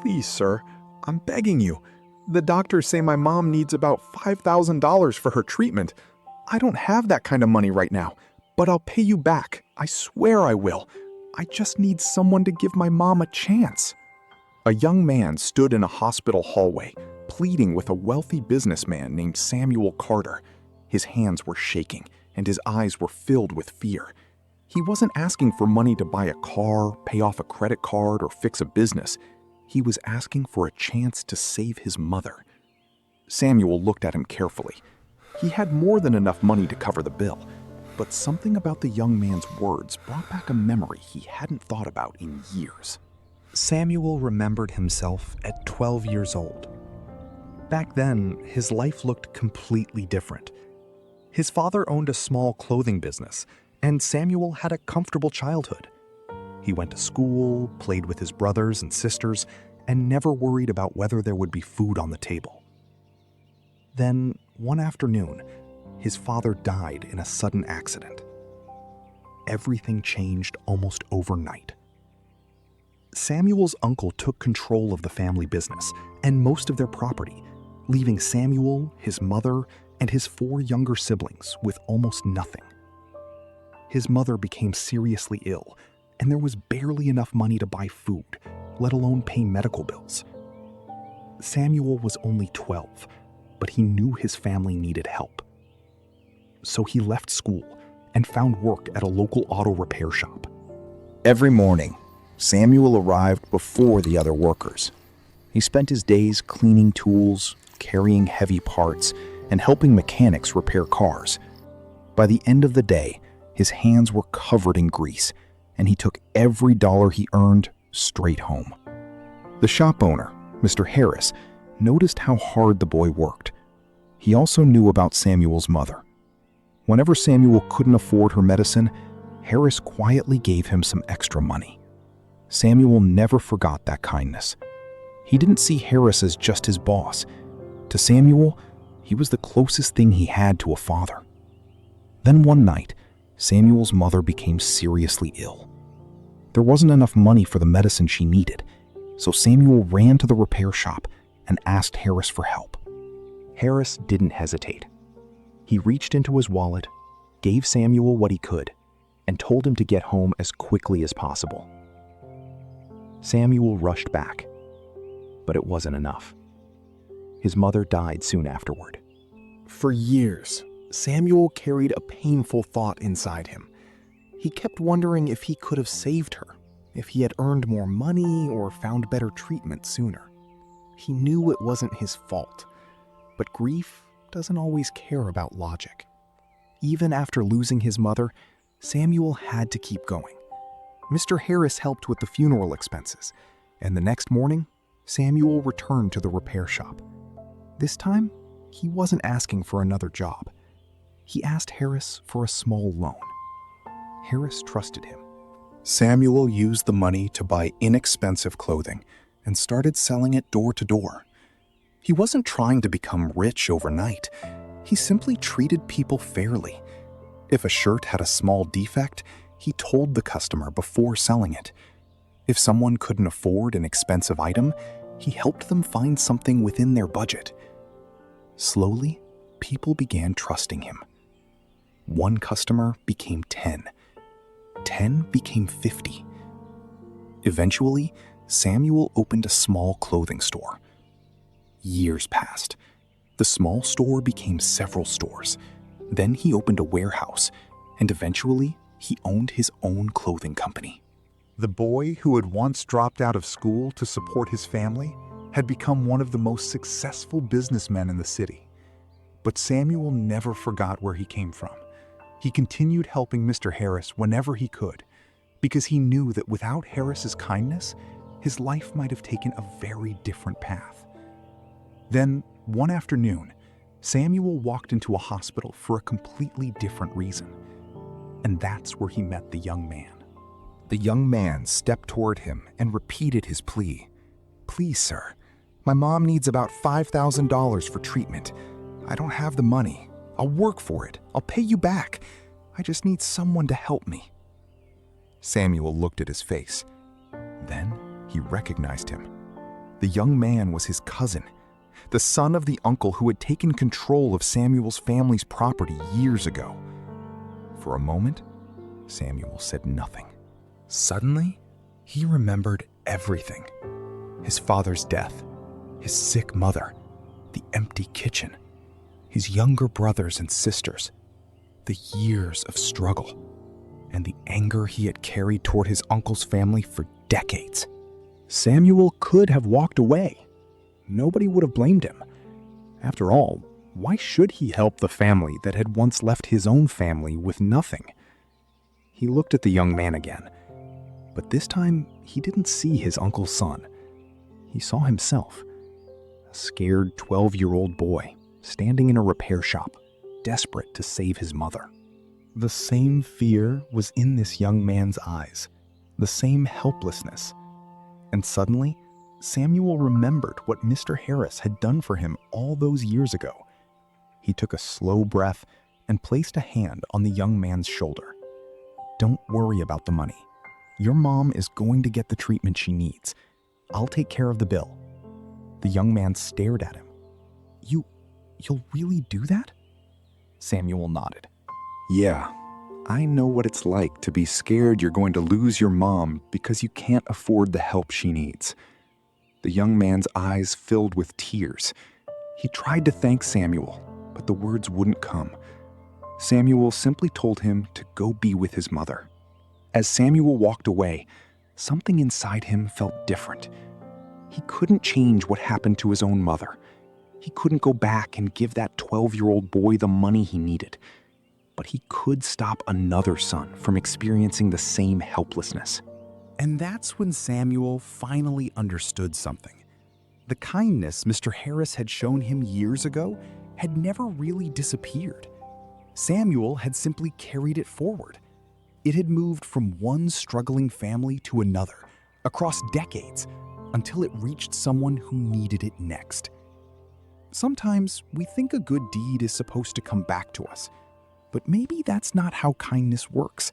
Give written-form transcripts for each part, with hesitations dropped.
Please, sir, I'm begging you. The doctors say my mom needs about $5,000 for her treatment. I don't have that kind of money right now, but I'll pay you back. I swear I will. I just need someone to give my mom a chance." A young man stood in a hospital hallway, pleading with a wealthy businessman named Samuel Carter. His hands were shaking, and his eyes were filled with fear. He wasn't asking for money to buy a car, pay off a credit card, or fix a business. He was asking for a chance to save his mother. Samuel looked at him carefully. He had more than enough money to cover the bill, but something about the young man's words brought back a memory he hadn't thought about in years. Samuel remembered himself at 12 years old. Back then, his life looked completely different. His father owned a small clothing business, and Samuel had a comfortable childhood. He went to school, played with his brothers and sisters, and never worried about whether there would be food on the table. Then, one afternoon, his father died in a sudden accident. Everything changed almost overnight. Samuel's uncle took control of the family business and most of their property, leaving Samuel, his mother, and his 4 younger siblings with almost nothing. His mother became seriously ill, and there was barely enough money to buy food, let alone pay medical bills. Samuel was only 12, but he knew his family needed help. So he left school and found work at a local auto repair shop. Every morning, Samuel arrived before the other workers. He spent his days cleaning tools, carrying heavy parts, and helping mechanics repair cars. By the end of the day, his hands were covered in grease, and he took every dollar he earned straight home. The shop owner, Mr. Harris, noticed how hard the boy worked. He also knew about Samuel's mother. Whenever Samuel couldn't afford her medicine, Harris quietly gave him some extra money. Samuel never forgot that kindness. He didn't see Harris as just his boss. To Samuel, he was the closest thing he had to a father. Then one night, Samuel's mother became seriously ill. There wasn't enough money for the medicine she needed, so Samuel ran to the repair shop and asked Harris for help. Harris didn't hesitate. He reached into his wallet, gave Samuel what he could, and told him to get home as quickly as possible. Samuel rushed back, but it wasn't enough. His mother died soon afterward. For years, Samuel carried a painful thought inside him. He kept wondering if he could have saved her, if he had earned more money or found better treatment sooner. He knew it wasn't his fault, but grief doesn't always care about logic. Even after losing his mother, Samuel had to keep going. Mr. Harris helped with the funeral expenses, and the next morning, Samuel returned to the repair shop. This time, he wasn't asking for another job. He asked Harris for a small loan. Harris trusted him. Samuel used the money to buy inexpensive clothing and started selling it door to door. He wasn't trying to become rich overnight. He simply treated people fairly. If a shirt had a small defect, he told the customer before selling it. If someone couldn't afford an expensive item, he helped them find something within their budget. Slowly, people began trusting him. One customer became 10. 10 became 50. Eventually, Samuel opened a small clothing store. Years passed. The small store became several stores. Then he opened a warehouse, and eventually, he owned his own clothing company. The boy who had once dropped out of school to support his family had become one of the most successful businessmen in the city. But Samuel never forgot where he came from. He continued helping Mr. Harris whenever he could, because he knew that without Harris's kindness, his life might have taken a very different path. Then, one afternoon, Samuel walked into a hospital for a completely different reason. And that's where he met the young man. The young man stepped toward him and repeated his plea. "Please, sir, my mom needs about $5,000 for treatment. I don't have the money. I'll work for it. I'll pay you back. I just need someone to help me." Samuel looked at his face. Then he recognized him. The young man was his cousin, the son of the uncle who had taken control of Samuel's family's property years ago. For a moment, Samuel said nothing. Suddenly, he remembered everything. His father's death, his sick mother, the empty kitchen, his younger brothers and sisters, the years of struggle, and the anger he had carried toward his uncle's family for decades. Samuel could have walked away. Nobody would have blamed him. After all, why should he help the family that had once left his own family with nothing? He looked at the young man again, but this time he didn't see his uncle's son. He saw himself, a scared 12-year-old boy standing in a repair shop, desperate to save his mother. The same fear was in this young man's eyes, the same helplessness. And suddenly, Samuel remembered what Mr. Harris had done for him all those years ago. He took a slow breath and placed a hand on the young man's shoulder. "Don't worry about the money. Your mom is going to get the treatment she needs. I'll take care of the bill." The young man stared at him. You'll really do that?" Samuel nodded. "Yeah, I know what it's like to be scared you're going to lose your mom because you can't afford the help she needs." The young man's eyes filled with tears. He tried to thank Samuel, but the words wouldn't come. Samuel simply told him to go be with his mother. As Samuel walked away, something inside him felt different. He couldn't change what happened to his own mother. He couldn't go back and give that 12-year-old boy the money he needed. But he could stop another son from experiencing the same helplessness. And that's when Samuel finally understood something. The kindness Mr. Harris had shown him years ago had never really disappeared. Samuel had simply carried it forward. It had moved from one struggling family to another, across decades, until it reached someone who needed it next. Sometimes we think a good deed is supposed to come back to us, but maybe that's not how kindness works.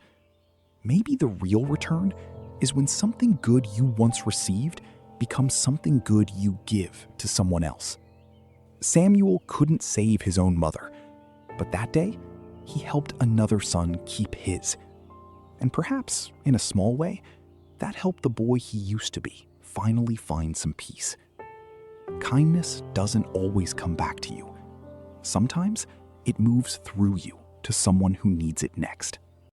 Maybe the real return is when something good you once received becomes something good you give to someone else. Samuel couldn't save his own mother, but that day, he helped another son keep his. And perhaps, in a small way, that helped the boy he used to be finally find some peace. Kindness doesn't always come back to you. Sometimes it moves through you to someone who needs it next.